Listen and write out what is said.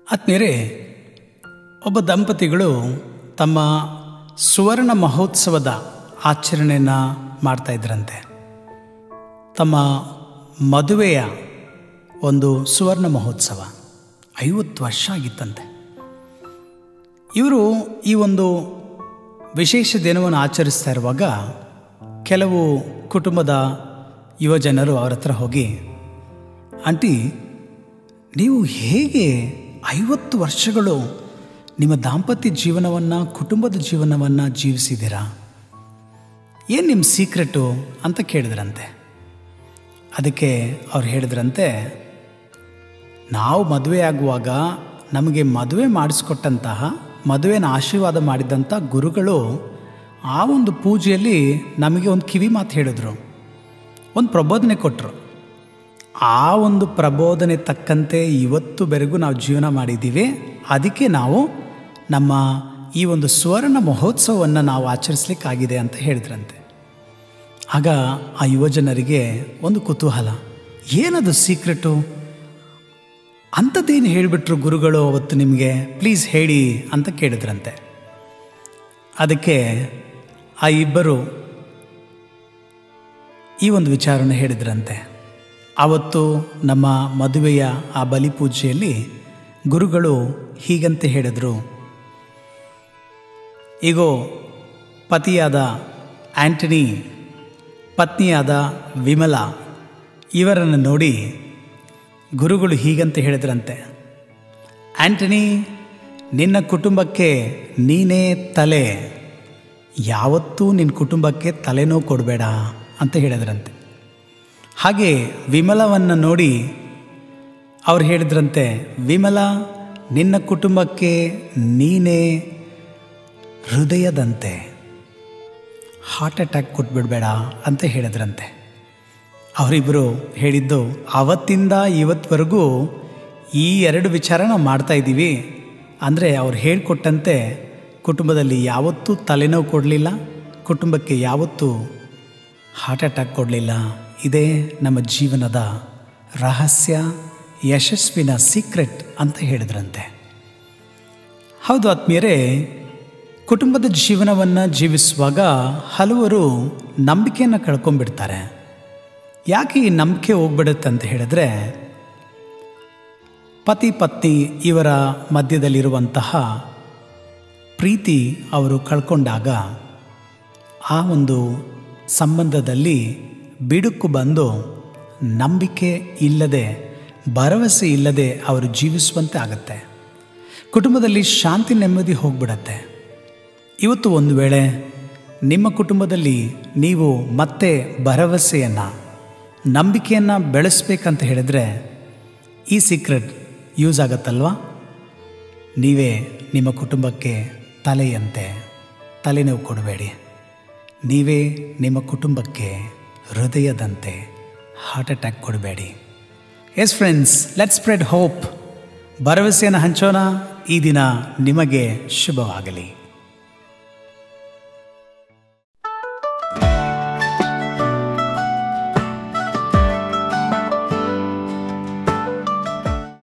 ಆತ್ಮೀಯರೇ, ಒಬ್ಬ ದಂಪತಿಗಳು ತಮ್ಮ ಸುವರ್ಣ ಮಹೋತ್ಸವದ ಆಚರಣೆಯನ್ನು ಮಾಡ್ತಾಯಿದ್ರಂತೆ. ತಮ್ಮ ಮದುವೆಯ ಒಂದು ಸುವರ್ಣ ಮಹೋತ್ಸವ 50 ವರ್ಷ ಆಗಿತ್ತಂತೆ. ಇವರು ಈ ಒಂದು ವಿಶೇಷ ದಿನವನ್ನು ಆಚರಿಸ್ತಾ ಇರುವಾಗ ಕೆಲವು ಕುಟುಂಬದ ಯುವಜನರು ಅವರ ಹತ್ರ ಹೋಗಿ, ಆಂಟಿ, ನೀವು ಹೇಗೆ 50 ವರ್ಷಗಳು ನಿಮ್ಮ ದಾಂಪತ್ಯ ಜೀವನವನ್ನು, ಕುಟುಂಬದ ಜೀವನವನ್ನು ಜೀವಿಸಿದ್ದೀರಾ? ಏನು ನಿಮ್ಮ ಸೀಕ್ರೆಟು ಅಂತ ಕೇಳಿದ್ರಂತೆ. ಅದಕ್ಕೆ ಅವ್ರು ಹೇಳಿದ್ರಂತೆ, ನಾವು ಮದುವೆ ಆಗುವಾಗ ನಮಗೆ ಮದುವೆ ಮಾಡಿಸ್ಕೊಟ್ಟಂತಹ, ಮದುವೆನ ಆಶೀರ್ವಾದ ಮಾಡಿದಂಥ ಗುರುಗಳು ಆ ಒಂದು ಪೂಜೆಯಲ್ಲಿ ನಮಗೆ ಒಂದು ಕಿವಿ ಮಾತು ಹೇಳಿದ್ರು, ಒಂದು ಪ್ರಬೋಧನೆ ಕೊಟ್ಟರು. ಆ ಒಂದು ಪ್ರಬೋಧನೆ ತಕ್ಕಂತೆ ಇವತ್ತುವರೆಗೂ ನಾವು ಜೀವನ ಮಾಡಿದ್ದೀವಿ. ಅದಕ್ಕೆ ನಾವು ನಮ್ಮ ಈ ಒಂದು ಸುವರ್ಣ ಮಹೋತ್ಸವವನ್ನು ನಾವು ಆಚರಿಸಲಿಕ್ಕಾಗಿದೆ ಅಂತ ಹೇಳಿದ್ರಂತೆ. ಆಗ ಆ ಯುವಜನರಿಗೆ ಒಂದು ಕುತೂಹಲ, ಏನದು ಸೀಕ್ರೆಟು? ಅಂಥದ್ದೇನು ಹೇಳಿಬಿಟ್ರು ಗುರುಗಳು ಅವತ್ತು ನಿಮಗೆ, ಪ್ಲೀಸ್ ಹೇಳಿ ಅಂತ ಕೇಳಿದ್ರಂತೆ. ಅದಕ್ಕೆ ಆ ಇಬ್ಬರು ಈ ಒಂದು ವಿಚಾರನ ಹೇಳಿದ್ರಂತೆ. ಆವತ್ತು ನಮ್ಮ ಮದುವೆಯ ಆ ಬಲಿಪೂಜೆಯಲ್ಲಿ ಗುರುಗಳು ಹೀಗಂತೆ ಹೇಳಿದರು, ಈಗೋ ಪತಿಯಾದ ಆಂಟನಿ, ಪತ್ನಿಯಾದ ವಿಮಲಾ ಇವರನ್ನು ನೋಡಿ ಗುರುಗಳು ಹೀಗಂತ ಹೇಳಿದ್ರಂತೆ, ಆಂಟನಿ, ನಿನ್ನ ಕುಟುಂಬಕ್ಕೆ ನೀನೇ ತಲೆ, ಯಾವತ್ತೂ ನಿನ್ನ ಕುಟುಂಬಕ್ಕೆ ತಲೆನೋವು ಕೊಡಬೇಡ ಅಂತ ಹೇಳಿದ್ರಂತೆ. ಹಾಗೆ ವಿಮಲವನ್ನು ನೋಡಿ ಅವ್ರು ಹೇಳಿದ್ರಂತೆ, ವಿಮಲಾ, ನಿನ್ನ ಕುಟುಂಬಕ್ಕೆ ನೀನೇ ಹೃದಯದಂತೆ, ಹಾರ್ಟ್ ಅಟ್ಯಾಕ್ ಕೊಟ್ಬಿಡಬೇಡ ಅಂತ ಹೇಳಿದ್ರಂತೆ. ಅವರಿಬ್ಬರು ಹೇಳಿದ್ದು, ಆವತ್ತಿಂದ ಇವತ್ತವರೆಗೂ ಈ 2 ವಿಚಾರ ನಾವು ಮಾಡ್ತಾಯಿದ್ದೀವಿ. ಅಂದರೆ ಅವ್ರು ಹೇಳಿಕೊಟ್ಟಂತೆ ಕುಟುಂಬದಲ್ಲಿ ಯಾವತ್ತೂ ತಲೆನೋವು ಕೊಡಲಿಲ್ಲ, ಕುಟುಂಬಕ್ಕೆ ಯಾವತ್ತೂ ಹಾರ್ಟ್ ಅಟ್ಯಾಕ್ ಕೊಡಲಿಲ್ಲ. ಇದೇ ನಮ್ಮ ಜೀವನದ ರಹಸ್ಯ, ಯಶಸ್ವಿನ ಸೀಕ್ರೆಟ್ ಅಂತ ಹೇಳಿದ್ರಂತೆ. ಹೌದು ಆತ್ಮೀಯರೇ, ಕುಟುಂಬದ ಜೀವನವನ್ನು ಜೀವಿಸುವಾಗ ಹಲವರು ನಂಬಿಕೆಯನ್ನು ಕಳ್ಕೊಂಡ್ಬಿಡ್ತಾರೆ. ಯಾಕೆ ಈ ನಂಬಿಕೆ ಹೋಗ್ಬಿಡುತ್ತೆ ಅಂತ ಹೇಳಿದ್ರೆ, ಪತಿ ಪತ್ನಿ ಇವರ ಮಧ್ಯದಲ್ಲಿರುವಂತಹ ಪ್ರೀತಿ ಅವರು ಕಳ್ಕೊಂಡಾಗ ಆ ಒಂದು ಸಂಬಂಧದಲ್ಲಿ ಬಿಡುಕು ಬಂದು ನಂಬಿಕೆ ಇಲ್ಲದೆ, ಭರವಸೆ ಇಲ್ಲದೆ ಅವರು ಜೀವಿಸುವಂತೆ ಆಗುತ್ತೆ. ಕುಟುಂಬದಲ್ಲಿ ಶಾಂತಿ ನೆಮ್ಮದಿ ಹೋಗ್ಬಿಡತ್ತೆ. ಇವತ್ತು ಒಂದು ವೇಳೆ ನಿಮ್ಮ ಕುಟುಂಬದಲ್ಲಿ ನೀವು ಮತ್ತೆ ಭರವಸೆಯನ್ನು, ನಂಬಿಕೆಯನ್ನು ಬೆಳೆಸಬೇಕಂತ ಹೇಳಿದ್ರೆ ಈ ಸೀಕ್ರೆಟ್ ಯೂಸ್ ಆಗತ್ತಲ್ವಾ? ನೀವೇ ನಿಮ್ಮ ಕುಟುಂಬಕ್ಕೆ ತಲೆಯಂತೆ, ತಲೆನೋವು ಕೊಡಬೇಡಿ. ನೀವೇ ನಿಮ್ಮ ಕುಟುಂಬಕ್ಕೆ ಹೃದಯದಂತೆ, ಹಾರ್ಟ್ ಅಟ್ಯಾಕ್ ಕೊಡಬೇಡಿ. S friends, let's spread hope. ಭರವಸೆಯನ್ನು ಹಂಚೋಣ. ಈ ದಿನ ನಿಮಗೆ ಶುಭವಾಗಲಿ.